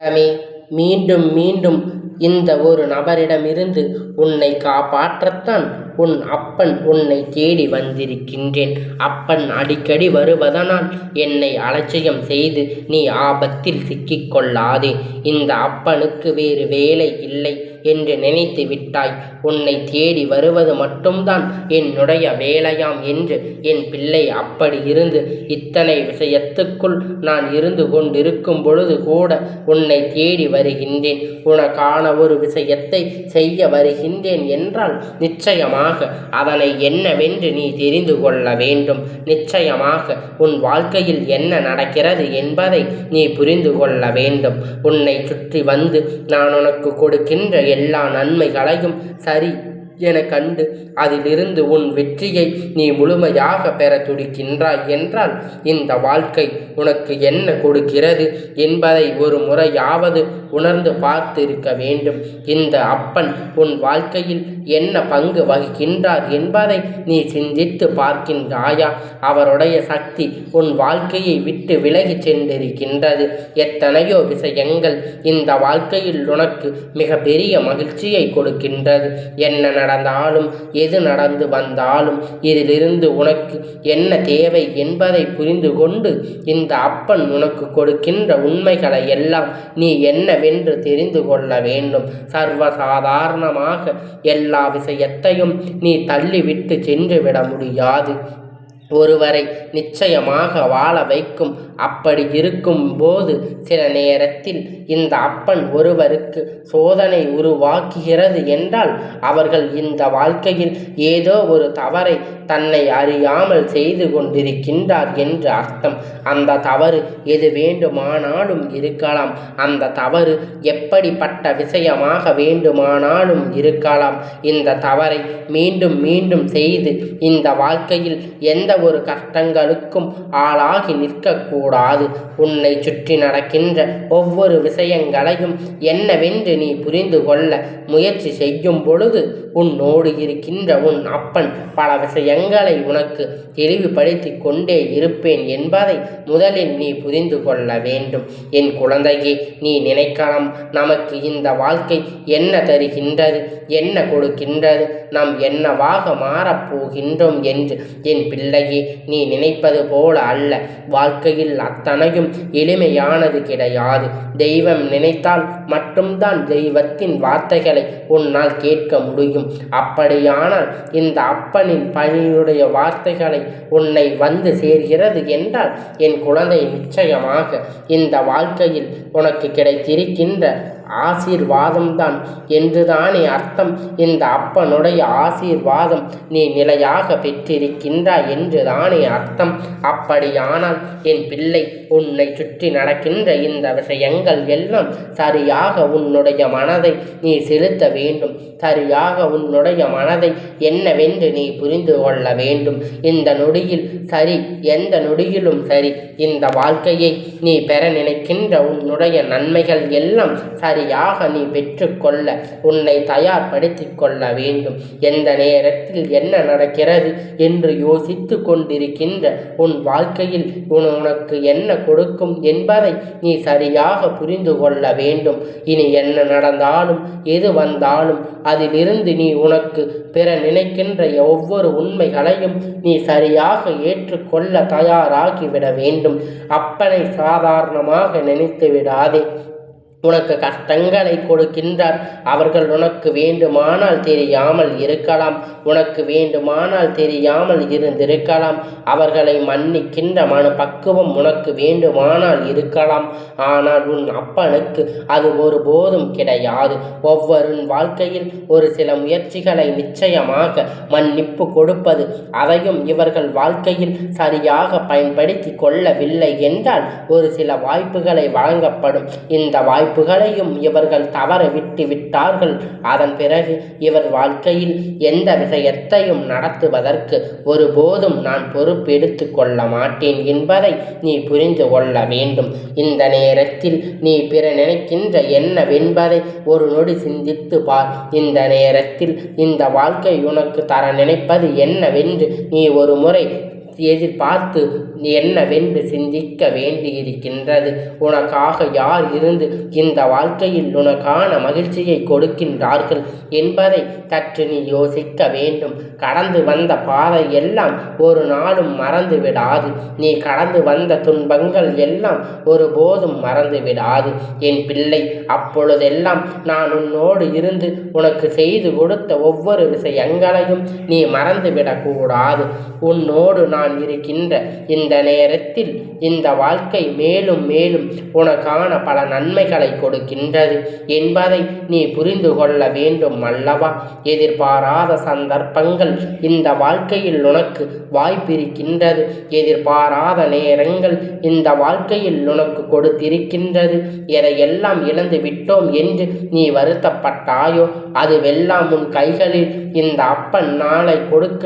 செல்லமே, மீண்டும் மீண்டும் இந்த ஒரு நபரிடமிருந்து உன்னை காப்பாற்றத்தான் உன் அப்பன் உன்னை தேடி வந்திருக்கின்றேன். அப்பன் அடிக்கடி வருவதனால் என்னை அலட்சியம் செய்து நீ ஆபத்தில் சிக்கிக்கொள்ளாதே. இந்த அப்பனுக்கு வேறு வேலை இல்லை என்று நினைத்து விட்டாய். உன்னை தேடி வருவது மட்டும்தான் என்னுடைய வேலையாம் என்று என் பிள்ளை. அப்படி இருந்து இத்தனை விஷயத்துக்குள் நான் இருந்து கொண்டிருக்கும் பொழுது கூட உன்னை தேடி வருகின்றேன். உனக்கான ஒரு விஷயத்தை செய்ய வருகின்றேன் என்றால் நிச்சயமாக அதனை என்னவென்று நீ தெரிந்து கொள்ள வேண்டும். நிச்சயமாக உன் வாழ்க்கையில் என்ன நடக்கிறது என்பதை நீ புரிந்து கொள்ள வேண்டும். உன்னை சுற்றி வந்து நான் உனக்கு கொடுக்கின்ற எல்லா நன்மைகளையும் சரி என கண்டு அதிலிருந்து உன் வெற்றியை நீ முழுமையாக பெற துடிக்கின்றாய் என்றால் இந்த வாழ்க்கை உனக்கு என்ன கொடுக்கிறது என்பதை ஒரு முறையாவது உணர்ந்து பார்த்திருக்க வேண்டும். இந்த அப்பன் உன் வாழ்க்கையில் என்ன பங்கு வகிக்கின்றார் என்பதை நீ சிந்தித்து பார்க்கின்றாயா? அவருடைய சக்தி உன் வாழ்க்கையை விட்டு விலகி சென்றிருக்கின்றது. எத்தனையோ விஷயங்கள் இந்த வாழ்க்கையில் உனக்கு மிக பெரிய மகிழ்ச்சியை கொடுக்கின்றது. என்ன நடந்தாலும் எது நடந்து வந்தாலும் இதிலிருந்து உனக்கு என்ன தேவை என்பதை புரிந்து கொண்டு இந்த அப்பன் உனக்கு கொடுக்கின்ற உண்மைகளை எல்லாம் நீ என்னவென்று தெரிந்து கொள்ள வேண்டும். சர்வசாதாரணமாக எல்லா விஷயத்தையும் நீ தள்ளிவிட்டு சென்று விட முடியாது. ஒருவரை நிச்சயமாக வாழ வைக்கும். அப்படி இருக்கும் போது சில நேரத்தில் இந்த அப்பன் ஒருவருக்கு சோதனை உருவாக்குகிறது என்றால் அவர்கள் இந்த வாழ்க்கையில் ஏதோ ஒரு தவறை தன்னை அறியாமல் செய்து கொண்டிருக்கின்றார் என்று அர்த்தம். அந்த தவறு எது வேண்டுமானாலும் இருக்கலாம். அந்த தவறு எப்படிப்பட்ட விஷயமாக வேண்டுமானாலும் இருக்கலாம். இந்த தவறை மீண்டும் மீண்டும் செய்து இந்த வாழ்க்கையில் எந்த ஒரு கஷ்டங்களுக்கும் ஆளாகி நிற்கக்கூடாது. உன்னை சுற்றி நடக்கின்ற ஒவ்வொரு விஷயங்களையும் என்னவென்று நீ புரிந்து கொள்ள முயற்சி செய்யும் பொழுது உன்னோடு இருக்கின்ற உன் அப்பன் பல விஷயங்களை உனக்கு தெளிவுபடுத்தி கொண்டே இருப்பேன் என்பதை முதலில் நீ புரிந்து கொள்ள வேண்டும். என் குழந்தையே, நீ நினைக்கலாம் நமக்கு இந்த வாழ்க்கை என்ன தருகின்றது, என்ன கொடுக்கின்றது, நாம் என்னவாக மாறப்போகின்றோம் என்று. என் பிள்ளையே, நீ நினைப்பது போல அல்ல. வாழ்க்கையில் அத்தனையும் எளிமையானது கிடையாது. தெய்வம் நினைத்தால் மட்டும்தான் தெய்வத்தின் வார்த்தைகளை உன்னால் கேட்க முடியும். அப்படியானால் இந்த அப்பனின் பணியுடைய வார்த்தைகளை உன்னை வந்து சேர்கிறது என்றால் என் குழந்தை, நிச்சயமாக இந்த வாழ்க்கையில் உனக்கு கிடைத்திருக்கின்ற ஆசீர்வாதம்தான் என்றுதானே அர்த்தம். இந்த அப்பனுடைய ஆசீர்வாதம் நீ நிலையாக பெற்றிருக்கின்றாய் என்றுதானே அர்த்தம். அப்படியானால் என் பிள்ளை, உன்னை சுற்றி நடக்கின்ற இந்த விஷயங்கள் எல்லாம் சரியாக உன்னுடைய மனதை நீ செலுத்த வேண்டும். சரியாக உன்னுடைய மனதை என்னவென்று நீ புரிந்து கொள்ள வேண்டும். இந்த நொடியில் சரி, எந்த நொடியிலும் சரி, இந்த வாழ்க்கையை நீ பெற நினைக்கின்ற உன்னுடைய நன்மைகள் எல்லாம் சரியாக நீ பெற்றுக்கொள்ள உன்னை தயார்படுத்தி கொள்ள வேண்டும். எந்த நேரத்தில் என்ன நடக்கிறது என்று யோசித்து கொண்டிருக்கின்ற உன் வாழ்க்கையில் உனக்கு என்ன கொடுக்கும் என்பதை நீ சரியாக புரிந்து கொள்ள வேண்டும். இனி என்ன நடந்தாலும் எது வந்தாலும் அதிலிருந்து நீ உனக்கு பெற நினைக்கின்ற ஒவ்வொரு உண்மைகளையும் நீ சரியாக ஏற்றுக்கொள்ள தயாராகிவிட வேண்டும். அப்பனை சாதாரணமாக நினைத்து விடாதே. உனக்கு கஷ்டங்களை கொடுக்கின்றார். அவர்கள் உனக்கு வேண்டுமானால் தெரியாமல் இருக்கலாம், உனக்கு வேண்டுமானால் தெரியாமல் இருந்திருக்கலாம். அவர்களை மன்னிக்கின்ற பக்குவம் உனக்கு வேண்டுமானால் இருக்கலாம். ஆனால் உன் அப்பனுக்கு அது ஒருபோதும் கிடையாது. ஒவ்வொரு வாழ்க்கையில் ஒரு சில முயற்சிகளை நிச்சயமாக மன்னிப்பு கொடுப்பது, அதையும் இவர்கள் வாழ்க்கையில் சரியாக பயன்படுத்தி கொள்ளவில்லை என்றால் ஒரு சில வாய்ப்புகளை வழங்கப்படும். இந்த வாய்ப்புகளையும் இவர்கள் தவற விட்டு விட்டார்கள். அதன் பிறகு இவர் வாழ்க்கையில் எந்த விஷயத்தையும் நடத்துவதற்கு ஒருபோதும் நான் பொறுப்பெடுத்து கொள்ள மாட்டேன் என்பதை நீ புரிந்து கொள்ள வேண்டும். இந்த நேரத்தில் நீ பிற நினைக்கின்ற என்னவென்பதை ஒரு நொடி சிந்தித்து பார். இந்த நேரத்தில் இந்த வாழ்க்கை உனக்கு தர நினைப்பது என்னவென்று நீ ஒரு முறை எதிர்பார்த்து என்னவென்று சிந்திக்க வேண்டியிருக்கின்றது. உனக்காக யார் இருந்து இந்த வாழ்க்கையில் உனக்கான மகிழ்ச்சியை கொடுக்கின்றார்கள் என்பதை சற்று நீ யோசிக்க வேண்டும். கடந்து வந்த பாதை எல்லாம் ஒரு நாளும் மறந்து விடாது. நீ கடந்து வந்த துன்பங்கள் எல்லாம் ஒருபோதும் மறந்து விடாது என் பிள்ளை. அப்பொழுதெல்லாம் நான் உன்னோடு இருந்து உனக்கு செய்து கொடுத்த ஒவ்வொரு விஷயங்களையும் நீ மறந்துவிடக்கூடாது. உன்னோடு நான் இருக்கின்ற இந்த நேரத்தில் இந்த வாழ்க்கை மேலும் மேலும் உனக்கான பல நன்மைகளை கொடுக்கின்றது என்பதை நீ புரிந்து கொள்ள வேண்டும் அல்லவா? எதிர்பாராத சந்தர்ப்பங்கள் இந்த வாழ்க்கையில் உனக்கு வாய்ப்பிருக்கின்றது. எதிர்பாராத நேரங்கள் இந்த வாழ்க்கையில் உனக்கு கொடுத்திருக்கின்றது. எதையெல்லாம் இழந்து விட்டோம் என்று நீ வருத்தப்பட்டாயோ அதுவெல்லாம் உன் கைகளில் இந்த அப்பன் நாளை கொடுக்க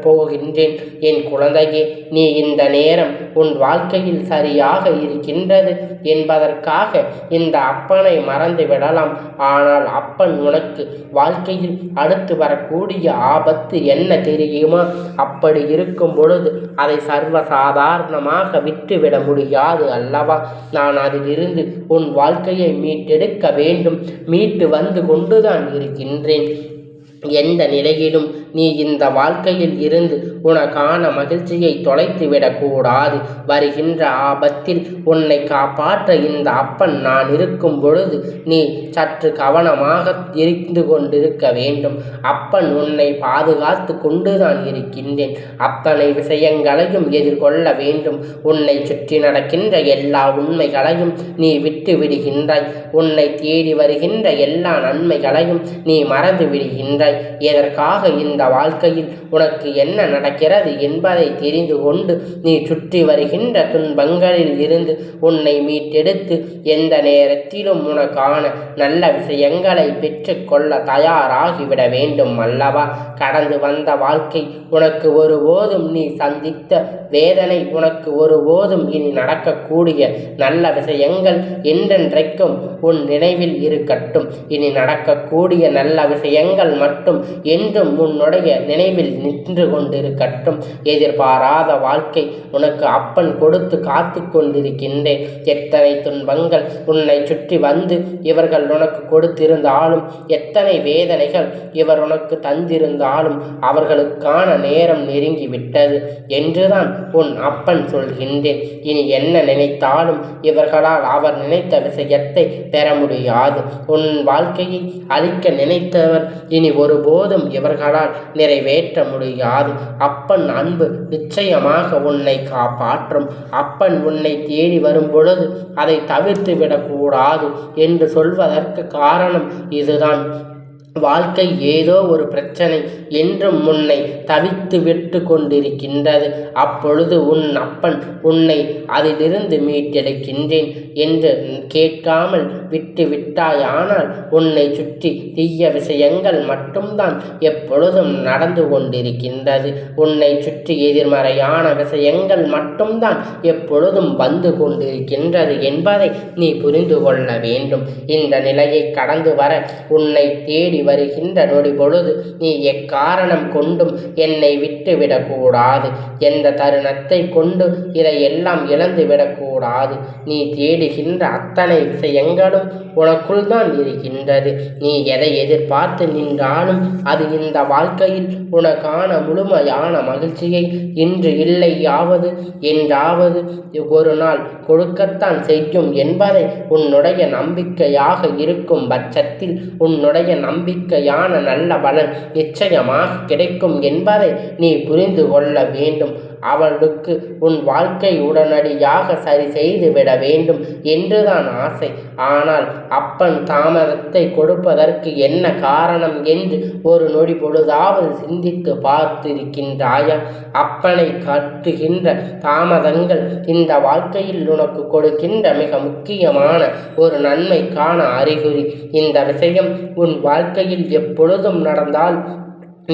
போகின்றேன். என் குழந்தையே, நீ இந்த நேரம் உன் வாழ்க்கையில் சரியாக இருக்கின்றது என்பதற்காக இந்த அப்பனை மறந்து விடலாம். ஆனால் அப்பன் உனக்கு வாழ்க்கையில் அடுத்து வரக்கூடிய ஆபத்து என்ன தெரியுமா? அப்படி இருக்கும் பொழுது அதை சர்வசாதாரணமாக விட்டுவிட முடியாது அல்லவா? நான் அதிலிருந்து உன் வாழ்க்கையை மீட்டெடுக்க வேண்டும். மீட்டு வந்து கொண்டுதான் இருக்கின்றேன். எந்த நிலையிலும் நீ இந்த வாழ்க்கையில் இருந்து உனக்கான மகிழ்ச்சியை தொலைத்து விடக்கூடாது. வருகின்ற ஆபத்தில் உன்னை காப்பாற்ற இந்த அப்பன் நான் இருக்கும் பொழுது நீ சற்று கவனமாக இருந்து கொண்டிருக்க வேண்டும். அப்பன் உன்னை பாதுகாத்து கொண்டுதான் இருக்கின்றேன். அத்தனை விஷயங்களையும் எதிர்கொள்ள வேண்டும். உன்னை சுற்றி நடக்கின்ற எல்லா உண்மைகளையும் நீ விட்டு விடுகின்றாய். உன்னை தேடி வருகின்ற எல்லா நன்மைகளையும் நீ மறந்து விடுகின்றாய். எதற்காக இந்த வாழ்க்கையில் உனக்கு என்ன நடக்கிறது என்பதை தெரிந்து கொண்டு நீ சுற்றி வருகின்ற துன்பங்களில் இருந்து உன்னை மீட்டெடுத்து எந்த நேரத்திலும் உனக்கான நல்ல விஷயங்களை பெற்றுக்கொள்ள தயாராகிவிட வேண்டும் அல்லவா? கடந்து வந்த வாழ்க்கை உனக்கு ஒருபோதும் நீ சந்தித்த வேதனை உனக்கு ஒருபோதும் இனி நடக்கக்கூடிய நல்ல விஷயங்கள் என்றென்றைக்கும் உன் நினைவில் இருக்கட்டும். இனி நடக்கக்கூடிய நல்ல விஷயங்கள் மட்டும் என்றும் உன்னுடைய நினைவில் நின்று கொண்டிருக்கட்டும். எதிர்பாராத வாழ்க்கை உனக்கு அப்பன் கொடுத்து காத்து கொண்டிருக்கின்றேன். எத்தனை துன்பங்கள் உன்னை சுற்றி வந்து இவர்கள் உனக்கு கொடுத்திருந்தாலும், எத்தனை வேதனைகள் இவர் உனக்கு தந்திருந்தாலும் அவர்களுக்கான நேரம் நெருங்கிவிட்டது என்றுதான் உன் அப்பன் சொல்கின்றேன். இனி என்ன நினைத்தாலும் இவர்களால் அவர் நினைத்த விஷயத்தை பெற முடியாது. உன் வாழ்க்கையை அழிக்க நினைத்தவர் இனி ஒருபோதும் இவர்களால் நிறைவேற்ற முடியாது. அப்பன் அன்பு நிச்சயமாக உன்னை காப்பாற்றும். அப்பன் உன்னை தேடி வரும் பொழுது அதை தவிர்த்து விடக்கூடாது என்று சொல்வதற்கு காரணம் இதுதான். வாழ்க்கை ஏதோ ஒரு பிரச்சனை என்றும் உன்னை தவித்து விட்டு கொண்டிருக்கின்றது. அப்பொழுது உன் அப்பன் உன்னை அதிலிருந்து மீட்டெடுக்கின்றேன் என்று கேட்காமல் விட்டு விட்டாயானால் உன்னை சுற்றி தீய விஷயங்கள் மட்டும்தான் எப்பொழுதும் நடந்து கொண்டிருக்கின்றது. உன்னை சுற்றி எதிர்மறையான விஷயங்கள் மட்டும்தான் எப்பொழுதும் வந்து கொண்டிருக்கின்றது என்பதை நீ புரிந்து கொள்ள வேண்டும். இந்த நிலையை கடந்து வர உன்னை தேடி வருகின்ற நொடி பொழுது நீ எக்காரணம் கொண்டும் என்னை விட்டு விடக்கூடாது. எந்த தருணத்தை கொண்டு இதையெல்லாம் இழந்து விடக்கூடாது. நீ தேடுகின்ற அத்தனை விஷயங்களும் உனக்குள் தான் இருக்கின்றது. நீ எதை எதிர்பார்த்து நின்றாலும் அது இந்த வாழ்க்கையில் உனக்கான முழுமையான மகிழ்ச்சியை இன்று இல்லையாவது என்றாவது ஒரு நாள் கொடுக்கத்தான் செய்யும் என்பதை உன்னுடைய நம்பிக்கையாக இருக்கும் பட்சத்தில் உன்னுடைய நம்பிக்கையான நல்ல பலன் நிச்சயமாக கிடைக்கும் என்பதை நீ புரிந்து கொள்ள வேண்டும். அவளுக்கு உன் வாழ்க்கை உடனடியாக சரி செய்து விட வேண்டும் என்றுதான் ஆசை. ஆனால் அப்பன் தாமதத்தை கொடுப்பதற்கு என்ன காரணம் என்று ஒரு நொடி பொழுதாவது சிந்தித்து பார்த்திருக்கின்றாயா? அப்பனை காட்டுகின்ற தாமதங்கள் இந்த வாழ்க்கையில் உனக்கு கொடுக்கின்ற மிக முக்கியமான ஒரு நன்மைக்கான அறிகுறி. இந்த விஷயம் உன் வாழ்க்கையில் எப்பொழுதும் நடந்தால்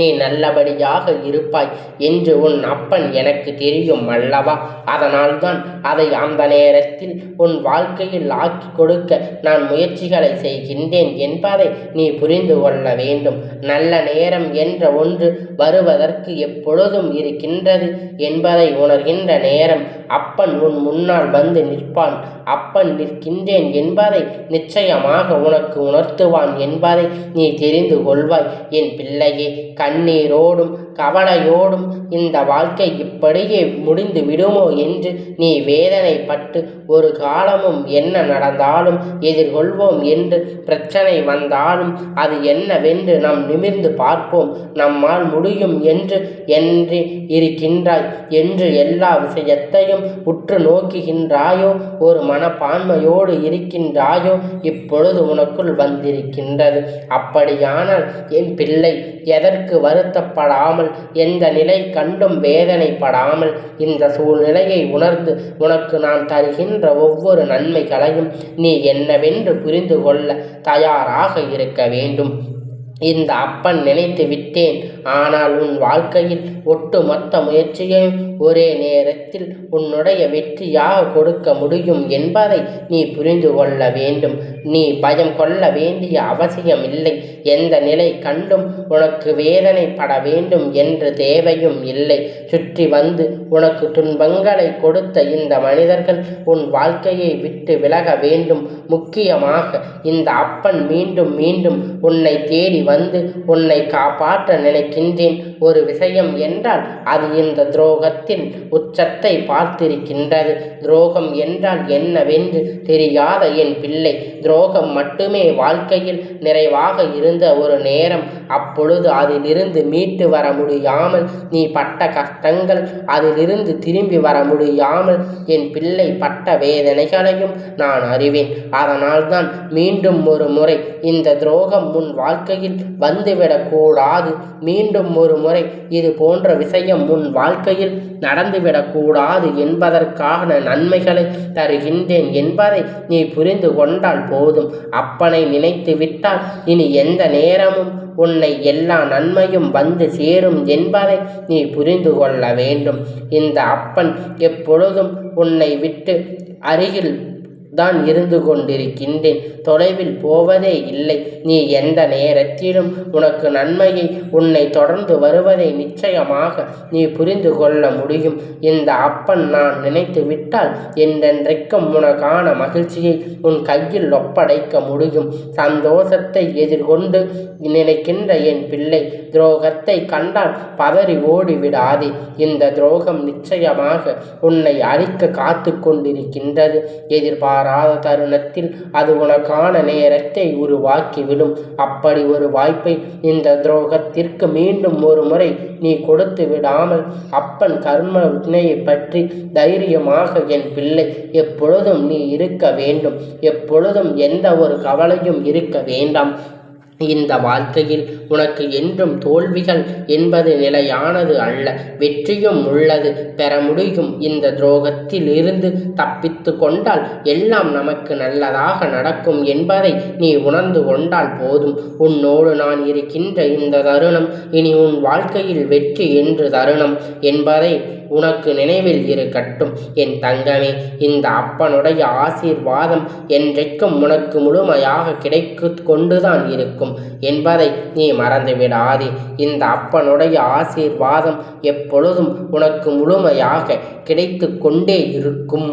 நீ நல்லபடியாக இருப்பாய் என்று உன் அப்பன் எனக்கு தெரியும் அல்லவா? அதனால்தான் அதை அந்த நேரத்தில் உன் வாழ்க்கையில் ஆக்கி கொடுக்க நான் முயற்சிகளை செய்கின்றேன் என்பதை நீ புரிந்து கொள்ள வேண்டும். நல்ல நேரம் என்ற ஒன்று வருவதற்கு எப்பொழுதும் இருக்கின்றது என்பதை உணர்கின்ற நேரம் அப்பன் உன் முன்னால் வந்து நிற்பான். அப்பன் நிற்கின்றேன் என்பதை நிச்சயமாக உனக்கு உணர்த்துவான் என்பதை நீ தெரிந்து கொள்வாய். என் பிள்ளையே, கண்ணீரோடும் கவலையோடும் இந்த வாழ்க்கை இப்படியே முடிந்து விடுமோ என்று நீ வேதனைப்பட்டு ஒரு காலமும் என்ன நடந்தாலும் எதிர்கொள்வோம் என்று பிரச்சனை வந்தாலும் அது என்னவென்று நாம் நிமிர்ந்து பார்ப்போம், நம்மால் முடியும் என்று இருக்கின்றாய் என்று எல்லா விஷயத்தையும் உற்று நோக்குகின்றாயோ? ஒரு மனப்பான்மையோடு இருக்கின்றாயோ? இப்பொழுது உனக்குள் வந்திருக்கின்றது. அப்படியானால் என் பிள்ளை, எதற்கு வருத்தப்படாமல், எந்த நிலை கண்டும் வேதனைப்படாமல் இந்த சூழ்நிலையை உணர்ந்து உனக்கு நான் தருகின்ற ஒவ்வொரு நன்மைகளையும் நீ என்னவென்று புரிந்து கொள்ள தயாராக இருக்க வேண்டும். இந்த அப்பன் நினைத்து விட்டேன், ஆனால் உன் வாழ்க்கையில் ஒட்டுமொத்த முயற்சியையும் ஒரே நேரத்தில் உன்னுடைய வெற்றியாக கொடுக்க முடியும் என்பதை நீ புரிந்து கொள்ள வேண்டும். நீ பயம் கொள்ள வேண்டிய அவசியம் இல்லை. எந்த நிலை கண்டும் உனக்கு வேதனைப்பட வேண்டும் என்று தேவையும் இல்லை. சுற்றி வந்து உனக்கு துன்பங்களை கொடுத்த இந்த மனிதர்கள் உன் வாழ்க்கையை விட்டு விலக வேண்டும். முக்கியமாக இந்த அப்பன் மீண்டும் மீண்டும் உன்னை தேடி வந்து உன்னை காப்பாற்ற நினைக்கின்றேன். ஒரு விஷயம் என்றால் அது இந்த துரோகத்தின் உச்சத்தை பார்த்திருக்கின்றது. துரோகம் என்றால் என்னவென்று தெரியாத என் பிள்ளை, துரோகம் மட்டுமே வாழ்க்கையில் நிறைவாக இருந்த ஒரு நேரம். அப்பொழுது அதிலிருந்து மீட்டு வர முடியாமல் நீ பட்ட கஷ்டங்கள், அதிலிருந்து திரும்பி வர முடியாமல் என் பிள்ளை பட்ட வேதனைகளையும் நான் அறிவேன். அதனால்தான் மீண்டும் ஒரு முறை இந்த துரோகம் உன் வாழ்க்கையில் வந்துவிடக்கூடாது. மீண்டும் ஒரு முறை இது போன்ற விஷயம் உன் வாழ்க்கையில் நடந்துவிடக்கூடாது என்பதற்கான நன்மைகளை தருகின்றேன் என்பதை நீ புரிந்து கொண்டால் போதும். அப்பனை நினைத்து விட்டால் இனி எந்த நேரமும் உன்னை எல்லா நன்மையும் வந்து சேரும் என்பதை நீ புரிந்து கொள்ள வேண்டும். இந்த அப்பன் எப்பொழுதும் உன்னை விட்டு அருகில் தான் இருந்து கொண்டிருக்கின்றேன், தொலைவில் போவதே இல்லை. நீ எந்த நேரத்திலும் உனக்கு நன்மையை உன்னை தொடர்ந்து வருவதை நிச்சயமாக நீ புரிந்து கொள்ள முடியும். இந்த அப்பன் நான் நினைத்து விட்டால் என்றென்றைக்கும் உனக்கான மகிழ்ச்சியை உன் கையில் ஒப்படைக்க முடியும். சந்தோஷத்தை எதிர்கொண்டு நினைக்கின்ற என் பிள்ளை, துரோகத்தை கண்டால் பதறி ஓடிவிடாதே. இந்த துரோகம் நிச்சயமாக உன்னை அழிக்க காத்து கொண்டிருக்கின்றது. எதிர்பாராத தருணத்தில் அது உனக்கான நேரத்தை உருவாக்கிவிடும். அப்படி ஒரு வாய்ப்பை இந்த துரோகத்திற்கு மீண்டும் ஒரு முறை நீ கொடுத்து விடாமல் அப்பன் கர்ம வினையை பற்றி தைரியமாக என் பிள்ளை எப்பொழுதும் நீ இருக்க வேண்டும். எப்பொழுதும் எந்த ஒரு கவலையும் இருக்க வேண்டாம். இந்த வாழ்க்கையில் உனக்கு என்றும் தோல்விகள் என்பது நிலையானது அல்ல, வெற்றியும் உள்ளது, பெற முடியும். இந்த துரோகத்தில் இருந்து தப்பித்து கொண்டால் எல்லாம் நமக்கு நல்லதாக நடக்கும் என்பதை நீ உணர்ந்து கொண்டால் போதும். உன்னோடு நான் இருக்கின்ற இந்த தருணம் இனி உன் வாழ்க்கையில் வெற்றி என்று தருணம் என்பதை உனக்கு நினைவில் இருக்கட்டும் என் தங்கமே. இந்த அப்பனுடைய ஆசீர்வாதம் என்றைக்கும் உனக்கு முழுமையாக கிடைத்து கொண்டுதான் இருக்கும் என்பதை நீ மறந்துவிடாதே. இந்த அப்பனுடைய ஆசீர்வாதம் எப்பொழுதும் உனக்கு முழுமையாக கிடைத்து கொண்டே இருக்கும்.